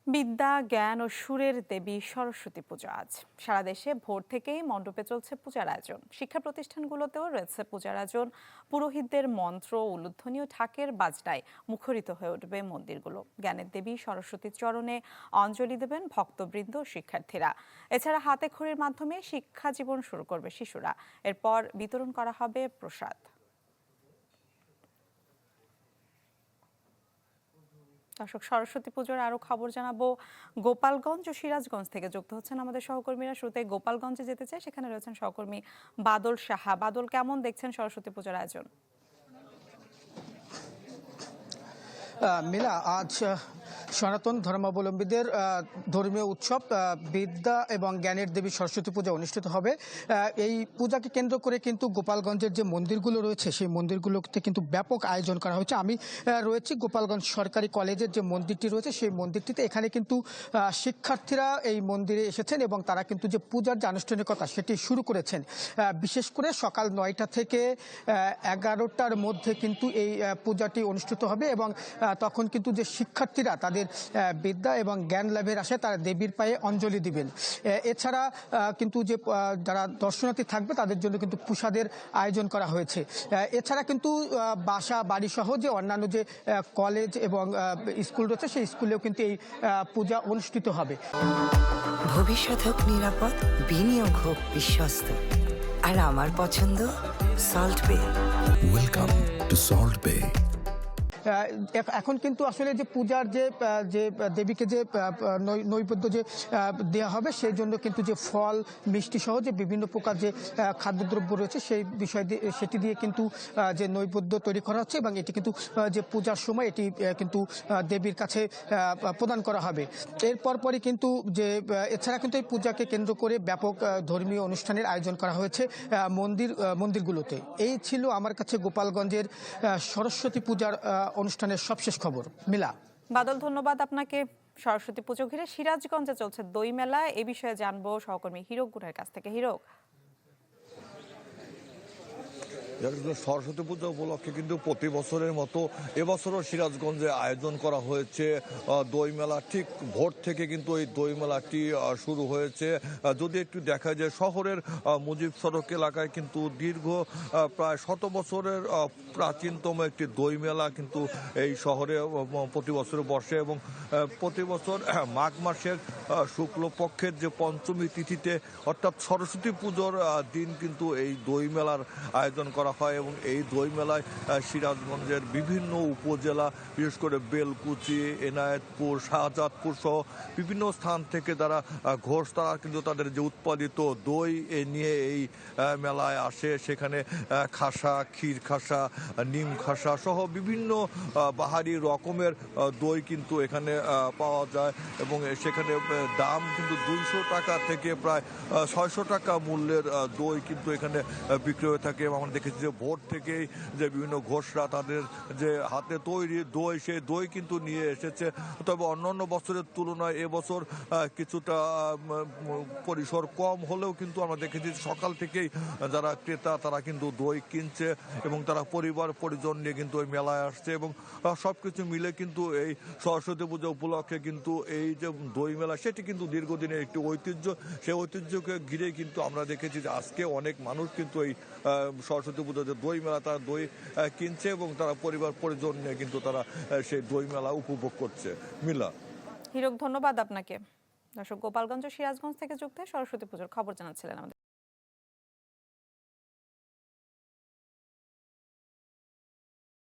বিদ্যা, জ্ঞান ও সুরের দেবী সরস্বতী পূজা আজ সারা দেশে ভোর থেকেই মণ্ডপে চলছে পূজার আয়োজন। শিক্ষা প্রতিষ্ঠানগুলোতেও রয়েছে পূজার আয়োজন। পুরোহিতদের মন্ত্র, উলুধ্বনি ও ঢাকের বাজনায় মুখরিত হয়ে উঠবে মন্দিরগুলো। জ্ঞানের দেবী সরস্বতীর চরণে অঞ্জলি দেবেন ভক্তবৃন্দ ও শিক্ষার্থীরা। এছাড়া হাতে খড়ির মাধ্যমে শিক্ষা জীবন শুরু করবে শিশুরা। এরপর বিতরণ করা হবে প্রসাদ। দর্শক, সরস্বতী পুজোর আরো খবর জানাবো। গোপালগঞ্জ ও সিরাজগঞ্জ থেকে যুক্ত হচ্ছেন আমাদের সহকর্মীরা। শুরুতে গোপালগঞ্জে যেতে চাই, সেখানে রয়েছেন সহকর্মী বাদল সাহা। বাদল, কেমন দেখছেন সরস্বতী পুজোর আয়োজন? মিলা, আজ সনাতন ধর্মাবলম্বীদের ধর্মীয় উৎসব বিদ্যা এবং জ্ঞানের দেবী সরস্বতী পূজা অনুষ্ঠিত হবে। এই পূজাকে কেন্দ্র করে কিন্তু গোপালগঞ্জের যে মন্দিরগুলো রয়েছে সেই মন্দিরগুলোতে কিন্তু ব্যাপক আয়োজন করা হয়েছে। আমি রয়েছি গোপালগঞ্জ সরকারি কলেজের যে মন্দিরটি রয়েছে সেই মন্দিরটিতে। এখানে কিন্তু শিক্ষার্থীরা এই মন্দিরে এসেছেন এবং তারা কিন্তু যে পূজার যে আনুষ্ঠানিকতা সেটি শুরু করেছেন। বিশেষ করে সকাল 9টা থেকে 11টার মধ্যে কিন্তু এই পূজাটি অনুষ্ঠিত হবে এবং তখন কিন্তু যে শিক্ষার্থীরা তাদের বিদ্যা এবং জ্ঞান লাভের আশায় তারা দেবীর পায়ে অঞ্জলি দিবেন। এছাড়া কিন্তু যে যারা দর্শনার্থী থাকবে তাদের জন্য কিন্তু প্রসাদের আয়োজন করা হয়েছে। এছাড়া কিন্তু বাসা বাড়ি সহ যে অন্যান্য যে কলেজ এবং স্কুল রয়েছে সেই স্কুলেও কিন্তু এই পূজা অনুষ্ঠিত হবে। ভবিষ্যৎ হোক নিরাপদ, বিনিয়োগ হোক বিশ্বস্ত, আর আমার পছন্দ সল্ট বে। ওয়েলকাম টু সল্ট বে। এখন কিন্তু আসলে যে পূজার যে দেবীকে যে নৈবেদ্য যে দেওয়া হবে সেই জন্য কিন্তু যে ফল মিষ্টি সহ যে বিভিন্ন প্রকার যে খাদ্যদ্রব্য রয়েছে সেই বিষয় দিয়ে সেটি দিয়ে কিন্তু যে নৈবেদ্য তৈরি করা হচ্ছে এবং এটি কিন্তু যে পূজার সময় এটি কিন্তু দেবীর কাছে প্রদান করা হবে। এরপর পরই কিন্তু যে এছাড়া কিন্তু এই পূজাকে কেন্দ্র করে ব্যাপক ধর্মীয় অনুষ্ঠানের আয়োজন করা হয়েছে মন্দিরগুলোতে। এই ছিল আমার কাছে গোপালগঞ্জের সরস্বতী পূজার অনুষ্ঠানের সবশেষ খবর। মিলা। বাদল, ধন্যবাদ আপনাকে। সরস্বতী পুজো ঘিরে সিরাজগঞ্জে চলছে দই মেলা, এ বিষয়ে জানবো সহকর্মী হিরক গুড়ের কাছ থেকে। হিরক। সরস্বতী পূজা উপলক্ষে কিন্তু প্রতি বছরের মতো এবছরও সিরাজগঞ্জে আয়োজন করা হয়েছে দই মেলা। ঠিক ভোর থেকে কিন্তু এই দই মেলাটি শুরু হয়েছে। যদি একটু দেখা যায় শহরের মুজিব সড়ক এলাকায় কিন্তু দীর্ঘ প্রায় 100 বছরের প্রাচীনতম একটি দই মেলা কিন্তু এই শহরে প্রতি বছর বসে এবং প্রতি বছর মাঘ মাসের শুক্লপক্ষের যে পঞ্চমী তিথিতে অর্থাৎ সরস্বতী পুজোর দিন কিন্তু এই দই মেলার আয়োজন করা হয় এবং এই দই মেলায় সিরাজগঞ্জের বিভিন্ন উপজেলা, বিশেষ করে বেলকুচি, এনায়েতপুর, শাহজাদপুর সহ বিভিন্ন স্থান থেকে যারা ঘোষ তারা কিন্তু তাদের যে উৎপাদিত দই নিয়ে এই মেলায় আসে। সেখানে খাসা, ক্ষীর খাসা, নিম খাসা সহ বিভিন্ন বাহারি রকমের দই কিন্তু এখানে পাওয়া যায় এবং সেখানে দাম কিন্তু 200 টাকা থেকে প্রায় 600 টাকা মূল্যের দই কিন্তু এখানে বিক্রি হয়ে থাকে। এবং আমরা দেখেছি যে ভোর থেকেই যে বিভিন্ন ঘোষরা তাদের যে হাতে তৈরি দই সেই দই কিন্তু নিয়ে এসেছে। তবে অন্যান্য বছরের তুলনায় এবছর কিছুটা পরিসর কম হলেও কিন্তু আমরা দেখেছি সকাল থেকেই যারা ক্রেতা তারা কিন্তু দই কিনছে এবং তারা পরিবার পরিজন নিয়ে কিন্তু ওই মেলায় আসছে এবং সবকিছু মিলে কিন্তু এই সরস্বতী পুজো উপলক্ষে কিন্তু এই যে দই মেলা সেটি কিন্তু দীর্ঘদিনের একটি ঐতিহ্য। সেই ঐতিহ্যকে ঘিরে কিন্তু আমরা দেখেছি যে আজকে অনেক মানুষ কিন্তু এই সরস্বতী পুজোতে দই মেলা তারা দই কিনছে এবং তারা পরিবার পরিজন নিয়ে কিন্তু তারা সেই দই মেলা উপভোগ করছে। মিলা। হিরক, ধন্যবাদ আপনাকে। দর্শক, গোপালগঞ্জ ও সিরাজগঞ্জ থেকে যুক্ত সরস্বতী পুজোর খবর জানাচ্ছিলেন আমাদের।